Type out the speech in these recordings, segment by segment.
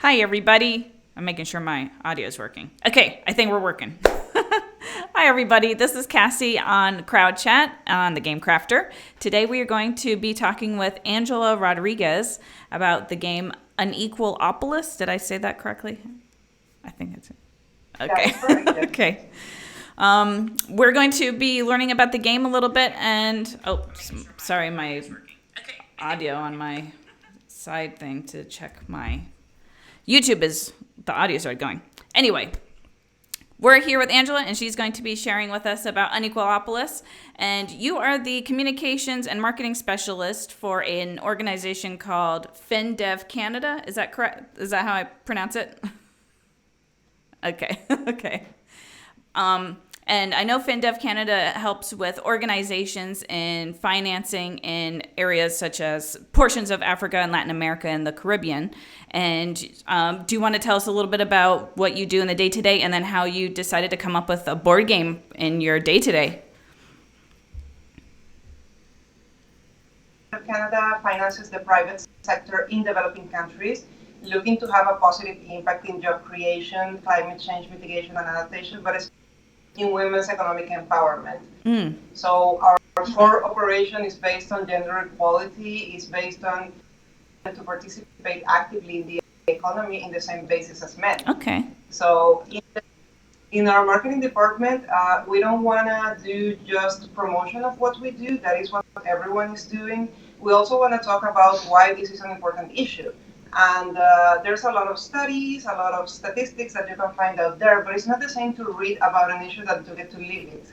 Hi, everybody. I'm making sure my audio is working. Okay, I think we're working. Hi, everybody. This is Cassie on Crowd Chat on the Game Crafter. Today, we are going to be talking with Angela Rodriguez about the game Unequalopolis. Did I say that correctly? I think it's okay. Correct, yes. Okay. We're going to be learning about the game a little bit, and sorry, my audio on my side thing to check my YouTube is the audio started going. Anyway, we're here with Angela, and she's going to be sharing with us about Unequalopolis. And you are the communications and marketing specialist for an organization called FinDev Canada. Is that correct? Is that how I pronounce it? Okay. Okay. And I know FinDev Canada helps with organizations in financing in areas such as portions of Africa and Latin America and the Caribbean. And do you want to tell us a little bit about what you do in the day-to-day and then how you decided to come up with a board game in your day-to-day? Canada finances the private sector in developing countries, looking to have a positive impact in job creation, climate change mitigation and adaptation, but in women's economic empowerment. So our core operation is based on gender equality, is based on to participate actively in the economy in the same basis as men. Okay. So in our marketing department, we don't want to do just promotion of what we do. That is what everyone is doing. We also want to talk about why this is an important issue. And there's a lot of studies, a lot of statistics that you can find out there, but it's not the same to read about an issue than to get to live it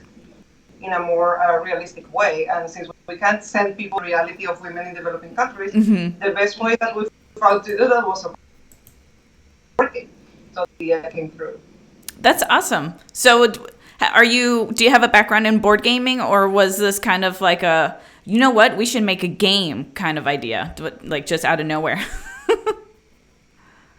in a more realistic way. And since we can't send people the reality of women in developing countries, the best way that we found to do that was working. So the idea came through. That's awesome. So do you have a background in board gaming, or was this kind of like a, you know what, we should make a game kind of idea, like just out of nowhere?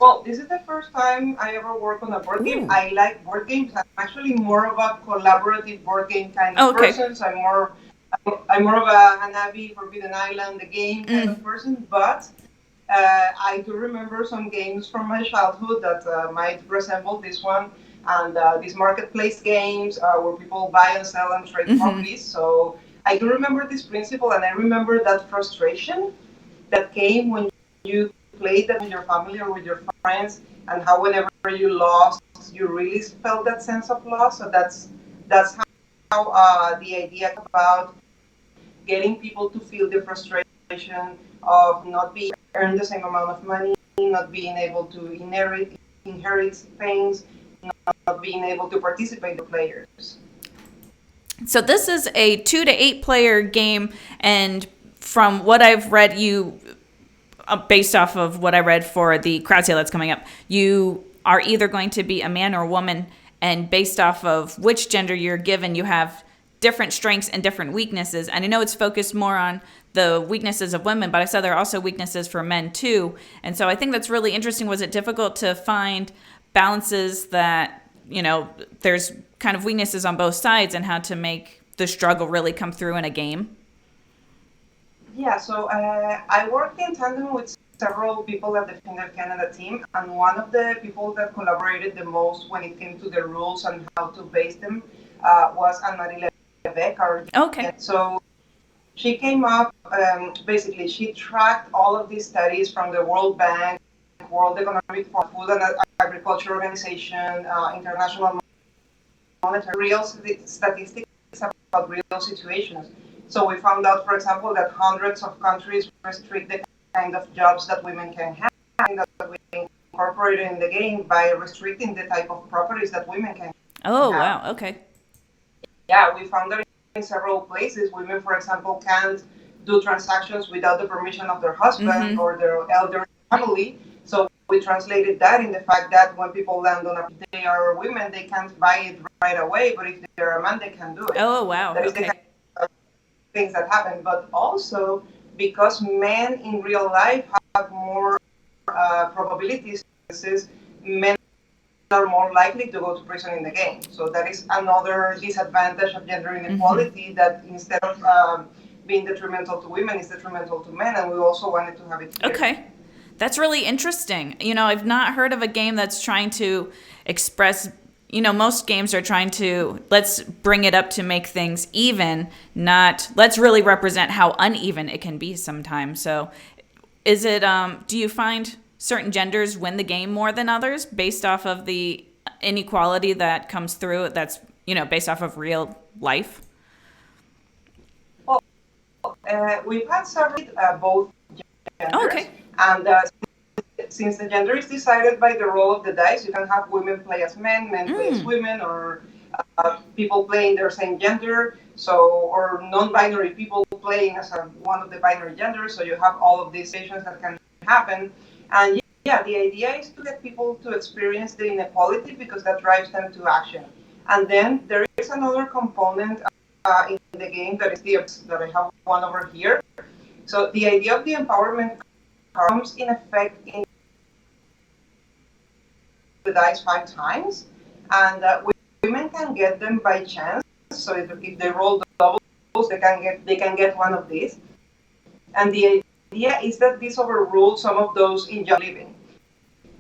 Well, this is the first time I ever work on a board game. I like board games. I'm actually more of a collaborative board game kind of person. So I'm more of a Hanabi, Forbidden Island, the game kind of person. But I do remember some games from my childhood that might resemble this one. And these marketplace games where people buy and sell and trade properties. So I do remember this principle, and I remember that frustration that came when you played that with your family or with your friends, and how whenever you lost, you really felt that sense of loss. So that's how the idea about getting people to feel the frustration of not being earn the same amount of money, not being able to inherit things, not being able to participate in players. So this is a 2 to 8 player game, and from what I've read, based off of what I read for the crowd sale that's coming up, you are either going to be a man or a woman, and based off of which gender you're given, you have different strengths and different weaknesses. And I know it's focused more on the weaknesses of women, but I saw there are also weaknesses for men too. And so I think that's really interesting. Was it difficult to find balances that, there's kind of weaknesses on both sides, and how to make the struggle really come through in a game? Yeah, so I worked in tandem with several people at the FinDev Canada team, and one of the people that collaborated the most when it came to the rules and how to base them was Anne-Marie Lebec. Okay. So she came up, basically she tracked all of these studies from the World Bank, World Economic Food and Agriculture Organization, International Monetary, real statistics about real situations. So we found out, for example, that hundreds of countries restrict the kind of jobs that women can have, and that we incorporated in the game by restricting the type of properties that women can have. Oh, wow. Okay. Yeah, we found that in several places, women, for example, can't do transactions without the permission of their husband or their elder family. So we translated that in the fact that when people land on they are women, they can't buy it right away, but if they're a man, they can do it. Oh, wow. That is the kind of things that happen, but also because men in real life have more probabilities, men are more likely to go to prison in the game. So that is another disadvantage of gender inequality, that instead of being detrimental to women, is detrimental to men, and we also wanted to have it clear. Okay. That's really interesting. I've not heard of a game that's trying to express, most games are trying to, let's bring it up to make things even, not let's really represent how uneven it can be sometimes. So is it, do you find certain genders win the game more than others based off of the inequality that comes through that's, based off of real life? Well, we've had several both genders. Oh, okay. And since the gender is decided by the roll of the dice, you can have women play as men, men play as women, or people playing their same gender, or non-binary people playing as one of the binary genders. So you have all of these situations that can happen. And yeah, the idea is to get people to experience the inequality because that drives them to action. And then there is another component in the game that is that I have one over here. So the idea of the empowerment comes in effect in the dice 5 times, and women can get them by chance. So if they roll doubles, they can get one of these. And the idea is that this overrules some of those in Just Living.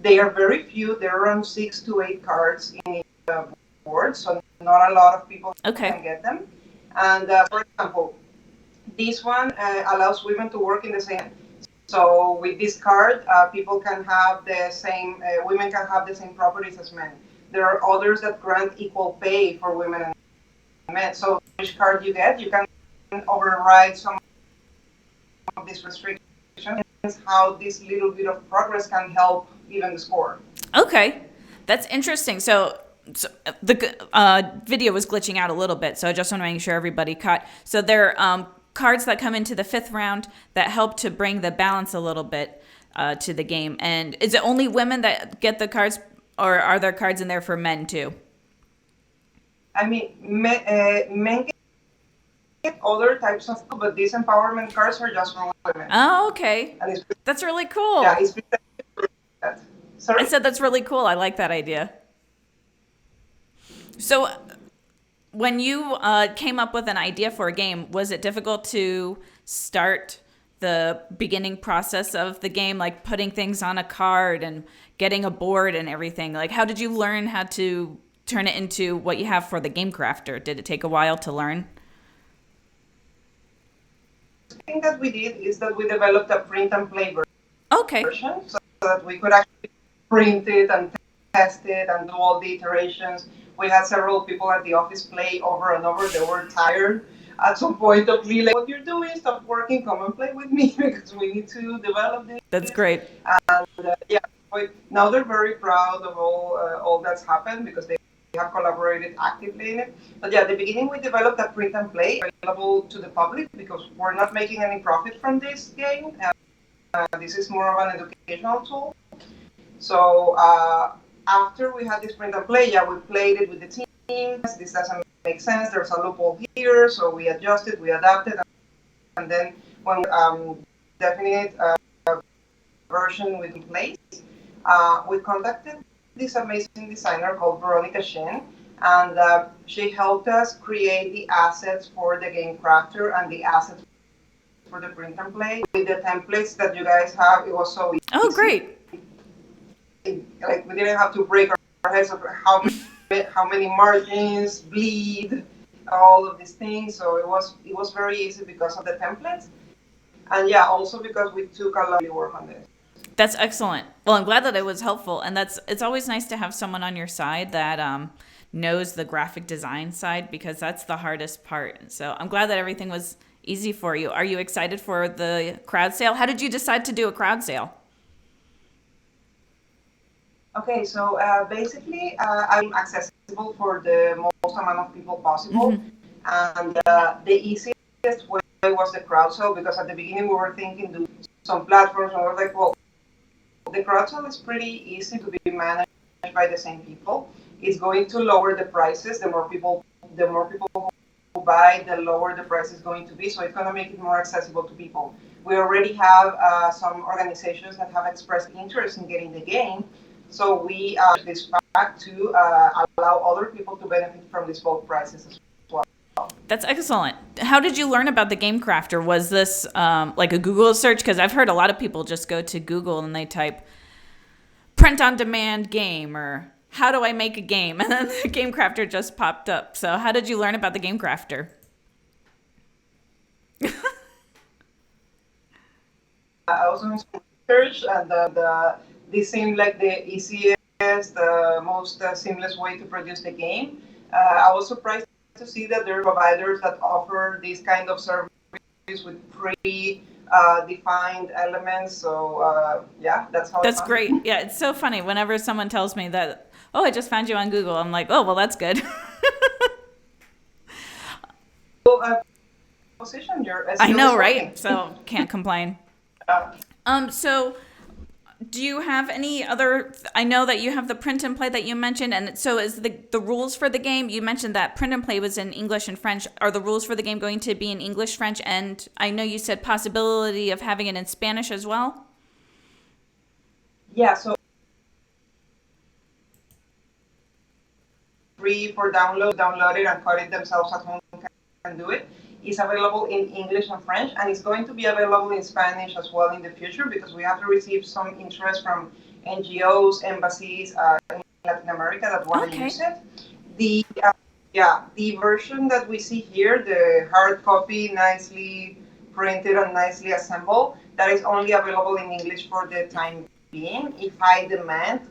They are very few. There are around 6 to 8 cards in each board, so not a lot of people can get them. And for example, this one allows women to work in the same. So with this card, people can have the same, women can have the same properties as men. There are others that grant equal pay for women and men. So which card you get, you can override some of these restrictions. How this little bit of progress can help even the score. Okay, that's interesting. So the video was glitching out a little bit, so I just want to make sure everybody caught. So there are cards that come into the 5th round that help to bring the balance a little bit to the game. And is it only women that get the cards, or are there cards in there for men too? I mean, men get other types of, but these empowerment cards are just for women. Oh, okay. That's really cool. Yeah, it's for that. Sorry? I said that's really cool. I like that idea. So when you came up with an idea for a game, was it difficult to start the beginning process of the game, like putting things on a card and getting a board and everything? Like, how did you learn how to turn it into what you have for the Game Crafter? Did it take a while to learn? The thing that we did is that we developed a print and play version, so that we could actually print it and test it and do all the iterations. We had several people at the office play over and over. They were tired at some point of me, like, what you're doing, stop working, come and play with me because we need to develop this. That's great. And now they're very proud of all that's happened because they have collaborated actively in it. But yeah, at the beginning we developed a print and play available to the public because we're not making any profit from this game. This is more of an educational tool. So after we had this print and play, we played it with the team. This doesn't make sense. There's a loophole here, so we adjusted, we adapted, and then when definite version was in place, we contacted this amazing designer called Veronica Shin, and she helped us create the assets for the Game Crafter and the assets for the print and play. With the templates that you guys have, it was so easy. Oh, great. Like, we didn't have to break our heads over how many margins, bleed, all of these things. So it was very easy because of the templates, and also because we took a lot of work on this. That's excellent. Well, I'm glad that it was helpful, and it's always nice to have someone on your side that knows the graphic design side, because that's the hardest part. So I'm glad that everything was easy for you. Are you excited for the crowd sale? How did you decide to do a crowd sale? Okay, so basically, I'm accessible for the most amount of people possible, and the easiest way was the crowd sale, because at the beginning we were thinking do some platforms, and we were like, well, the crowd sale is pretty easy to be managed by the same people. It's going to lower the prices. The more people who buy, the lower the price is going to be. So it's going to make it more accessible to people. We already have some organizations that have expressed interest in getting the game. So we this fact to allow other people to benefit from these bulk prices as well. That's excellent. How did you learn about the Game Crafter? Was this like a Google search? Because I've heard a lot of people just go to Google and they type print on demand game or how do I make a game? And then the Game Crafter just popped up. So how did you learn about the Game Crafter? I was doing some research, and this seemed like the easiest, the most seamless way to produce the game. I was surprised to see that there are providers that offer this kind of service with pre-defined elements. So yeah, that's how. That's great. Yeah, it's so funny. Whenever someone tells me that, oh, I just found you on Google, I'm like, oh, well, that's good. Well, position your. I know, right? So can't complain. So do you have any other, I know that you have the print and play that you mentioned, and so is the rules for the game, you mentioned that print and play was in English and French. Are the rules for the game going to be in English, French, and I know you said possibility of having it in Spanish as well? Yeah, so free for download it and code it themselves at home can do it. It's available in English and French, and it's going to be available in Spanish as well in the future because we have to receive some interest from NGOs, embassies in Latin America that want to use it. The version that we see here, the hard copy, nicely printed and nicely assembled, that is only available in English for the time being. If high demand,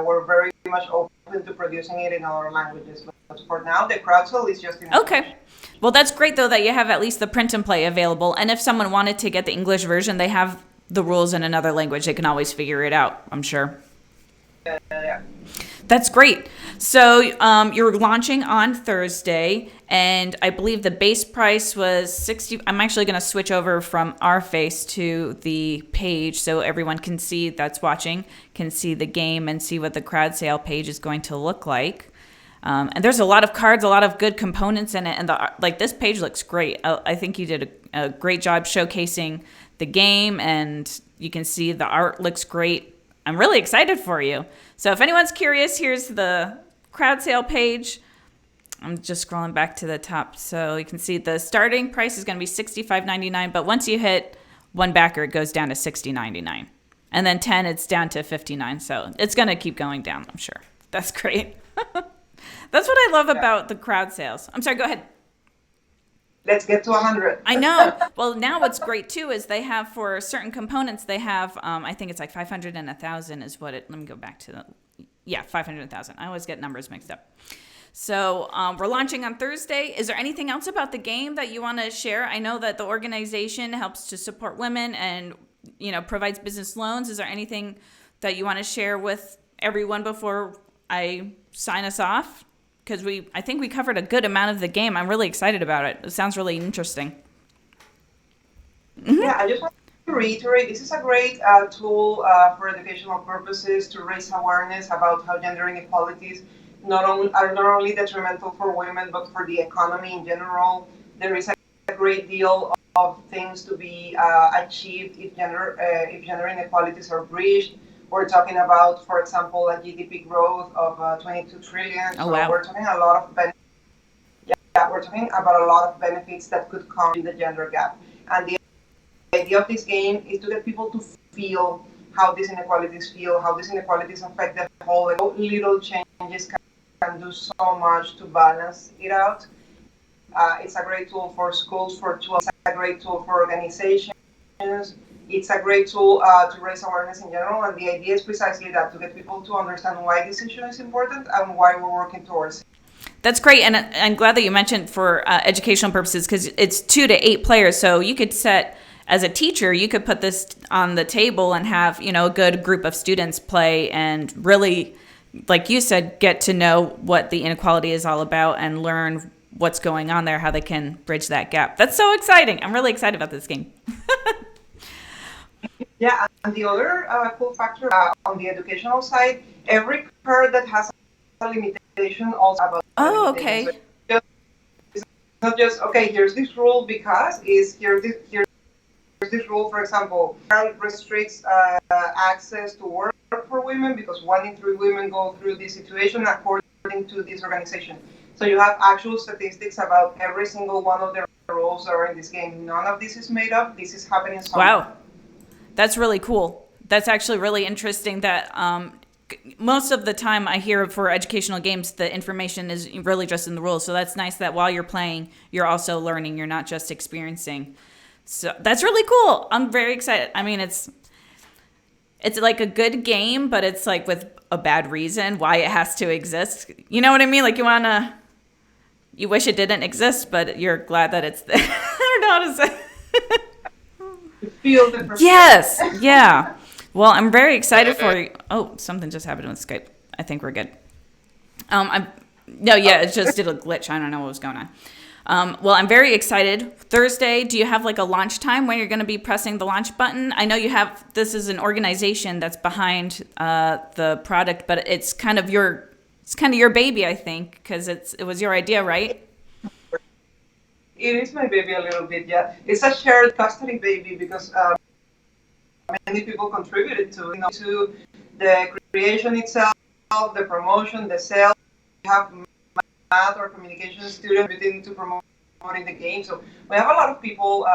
we're very much open to producing it in other languages. But for now, the crowd sale is just in Okay. English. Well, that's great, though, that you have at least the print and play available. And if someone wanted to get the English version, they have the rules in another language. They can always figure it out, I'm sure. Yeah. That's great. So you're launching on Thursday, and I believe the base price was $60. I'm actually going to switch over from our face to the page so everyone can see that's watching, can see the game and see what the crowd sale page is going to look like. And there's a lot of cards, a lot of good components in it, and this page looks great. I think you did a great job showcasing the game, and you can see the art looks great. I'm really excited for you. So if anyone's curious, here's the crowd sale page. I'm just scrolling back to the top, so you can see the starting price is going to be $65.99, but once you hit one backer, it goes down to $60.99, and then 10, it's down to $59. So it's going to keep going down, I'm sure. That's great. That's what I love about the crowd sales. I'm sorry, go ahead. Let's get to 100. I know. Well, now what's great, too, is they have for certain components, they have, I think it's like 500 and 1,000 is what it, let me go back to 500 and 1,000. I always get numbers mixed up. So we're launching on Thursday. Is there anything else about the game that you want to share? I know that the organization helps to support women and, provides business loans. Is there anything that you want to share with everyone before I sign us off? Because I think we covered a good amount of the game. I'm really excited about it. It sounds really interesting. Mm-hmm. Yeah, I just want to reiterate, this is a great tool for educational purposes to raise awareness about how gender inequalities are not only detrimental for women, but for the economy in general. There is a great deal of things to be achieved if gender inequalities are breached. We're talking about, for example, a GDP growth of 22 trillion. Oh, wow. We're talking a lot of benefits. Yeah, we're talking about a lot of benefits that could come in the gender gap. And the idea of this game is to get people to feel how these inequalities feel, how these inequalities affect the whole. Little changes can do so much to balance it out. It's a great tool for schools, it's a great tool for organizations. It's a great tool to raise awareness in general, and the idea is precisely that, to get people to understand why this issue is important and why we're working towards it. That's great, and I'm glad that you mentioned for educational purposes, because it's 2 to 8 players, so you could set, as a teacher, you could put this on the table and have, a good group of students play and really, like you said, get to know what the inequality is all about and learn what's going on there, how they can bridge that gap. That's so exciting. I'm really excited about this game. Yeah, and the other cool factor on the educational side, every card that has a limitation also about. Oh, okay. So it's not just, okay, here's this rule because here's this rule, for example, restricts access to work for women because 1 in 3 women go through this situation according to this organization. So you have actual statistics about every single one of the roles that are in this game. None of this is made up. This is happening somewhere. Wow. That's really cool. That's actually really interesting that most of the time I hear for educational games, the information is really just in the rules. So that's nice that while you're playing, you're also learning. You're not just experiencing. So that's really cool. I'm very excited. I mean, it's like a good game, but it's like with a bad reason why it has to exist. You know what I mean? Like you wish it didn't exist, but you're glad that it's there. I don't know how to say. You feel the perspective. Yes. Yeah. Well, I'm very excited for you. Oh, something just happened with Skype. I think we're good. It just did a glitch. I don't know what was going on. Well, I'm very excited. Thursday, do you have like a launch time when you're going to be pressing the launch button? I know this is an organization that's behind the product, but it's kind of your baby, I think, because it was your idea, right? It is my baby a little bit, yeah. It's a shared custody baby because many people contributed to the creation itself, the promotion, the sales. We have math or communication students to promoting the game. So we have a lot of people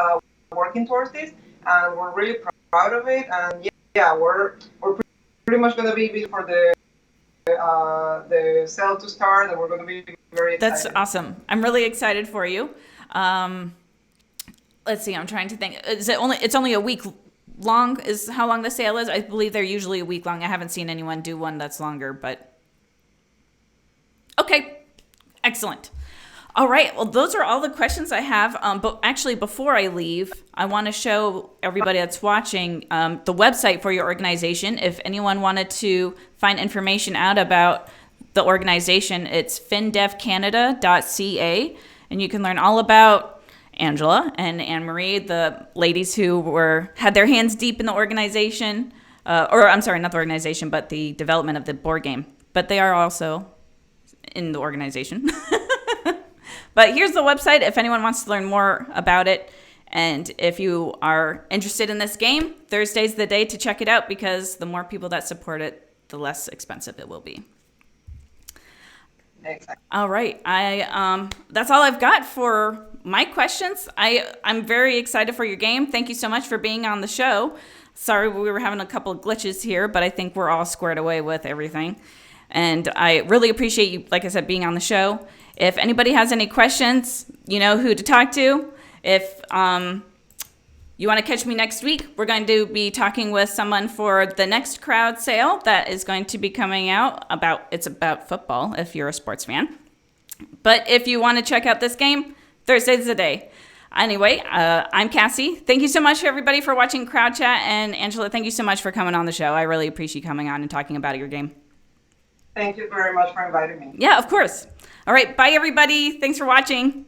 working towards this, and we're really proud of it. And yeah, we're pretty much going to be for the sale to start, and we're going to be very excited. That's awesome. I'm really excited for you. Let's see. I'm trying to think. It's only a week long is how long the sale is. I believe they're usually a week long. I haven't seen anyone do one that's longer, but okay. Excellent. All right. Well, those are all the questions I have. But actually, before I leave, I want to show everybody that's watching the website for your organization. If anyone wanted to find information out about the organization, it's findevcanada.ca, and you can learn all about Angela and Anne-Marie, the ladies who had their hands deep in the organization, or I'm sorry, not the organization, but the development of the board game. But they are also in the organization. But here's the website if anyone wants to learn more about it. And if you are interested in this game, Thursday's the day to check it out, because the more people that support it, the less expensive it will be. Exactly. All right. That's all I've got for my questions. I'm very excited for your game. Thank you so much for being on the show. Sorry we were having a couple of glitches here, but I think we're all squared away with everything. And I really appreciate you, like I said, being on the show. If anybody has any questions, you know who to talk to. If you want to catch me next week, we're going to be talking with someone for the next crowd sale that is going to be coming out. It's about football, if you're a sports fan. But if you want to check out this game, Thursday's the day. Anyway, I'm Cassie. Thank you so much, everybody, for watching Crowd Chat. And Angela, thank you so much for coming on the show. I really appreciate you coming on and talking about your game. Thank you very much for inviting me. Yeah, of course. All right. Bye, everybody. Thanks for watching.